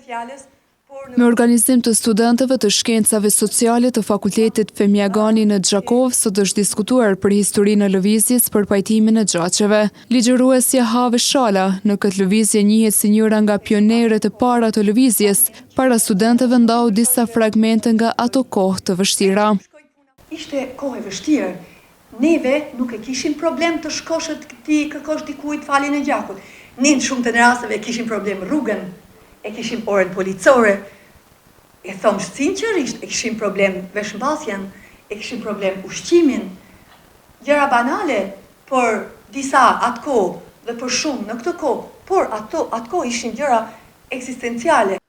Me organizim të studentëve të shkencave sociale të Fakultetit Femiagani në Gjakov, sot është diskutuar për historinë e lëvizjes për pajtimin e gjaçeve. Ligjëruesja Have Shala në këtë lëvizje njihet si njëra nga pionerët e para të lëvizjes, para studentëve ndau disa fragmente nga ato kohë të vështira. Ishte kohë e vështirë. Neve nuk e kishim problem të shkoshet ti kërkosh dikujt faljen e gjakut. Ne në shumë të rasteve kishim problem rrugën, e kishim orën policore, e thomë sinqerisht, e kishim problem veshmbasjen, e kishim problem ushqimin, gjëra banale, por disa atë kohë dhe për shumë në këtë kohë, por atë kohë ishin gjëra eksistenciale.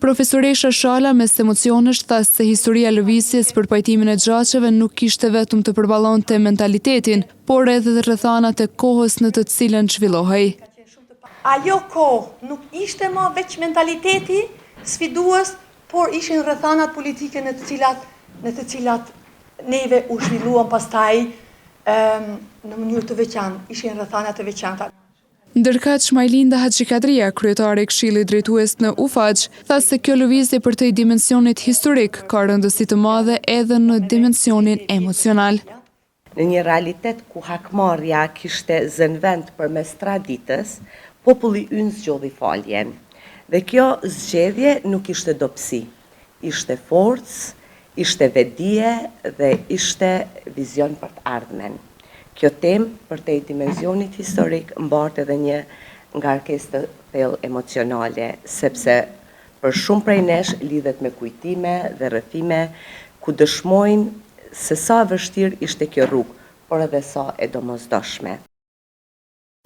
Profesoresha Shala mes emocionesh tha se historia e lëvizjes për pajtimin e gjaçeve nuk kishte vetëm të përballonte mentalitetin, por edhe rrethanat e kohës në të cilën zhvillohej. Ajo kohë nuk ishte më veç mentaliteti sfidues, por ishin rrethanat politike në të cilat neve u zhvilluam pastaj në mënyrë të veçantë, ishin rrethanat të veçanta. Ndërkaq Majlinda Haxhikadria, kryetare e Këshillit Drejtues në UFAQ, tha se kjo lëvizje për të dimensionit historik ka rëndësi të madhe edhe në dimensionin emocional. Në një realitet ku hakmarrja kishte zënë vend përmes traditës, populli ynë zgjodhi faljen. Dhe kjo zgjedhje nuk ishte dobësi, ishte forcë, ishte vedije dhe ishte vizion për të ardhmen. Kjo temë për te dimensionit historik mbart edhe një ngarkesë të thellë emocionale, sepse për shumë prej nesh lidhet me kujtime dhe rrethime ku dëshmojnë se sa vështirë ishte kjo rrugë, por edhe sa e domosdoshme.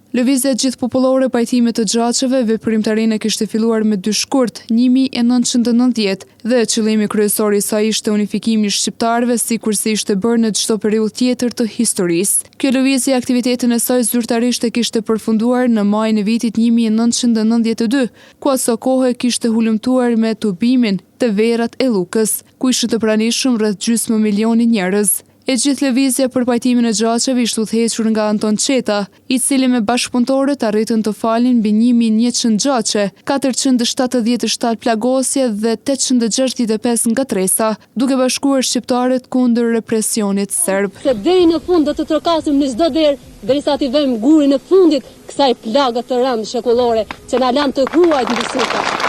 Lëvizja gjithpopullore pajtimit të gjaçeve veprimtarinë kishte filluar me 2 shkurt 1990 dhe qëllimi kryesor i saj ishte unifikimi i shqiptarëve sikurse ishte bërë në çdo periudhë tjetër të historisë. Kjo lëvizje aktivitetin e saj zyrtarisht e kishte përfunduar në majin e vitit 1992, ku aso kohë kishte hulumtuar me tubimin të verat e Llukës, ku ishte të pranishëm rreth gjysmë milioni njerëz. E gjithë lëvizja për pajtimin e gjaçeve ishte udhëhequr nga Anton Qeta, i cili me bashkëpunëtorët arritën të falin mbi 1100 gjaçe, 477 plagosje dhe 865 ngatresa, duke bashkuar shqiptarët kundër represionit serb. Se deri në fund do të trokasim në çdo derë, derisa t'i vëmë gurin e fundit kësaj plagë të rëndë shekullore që na lan të huajt mbi syta.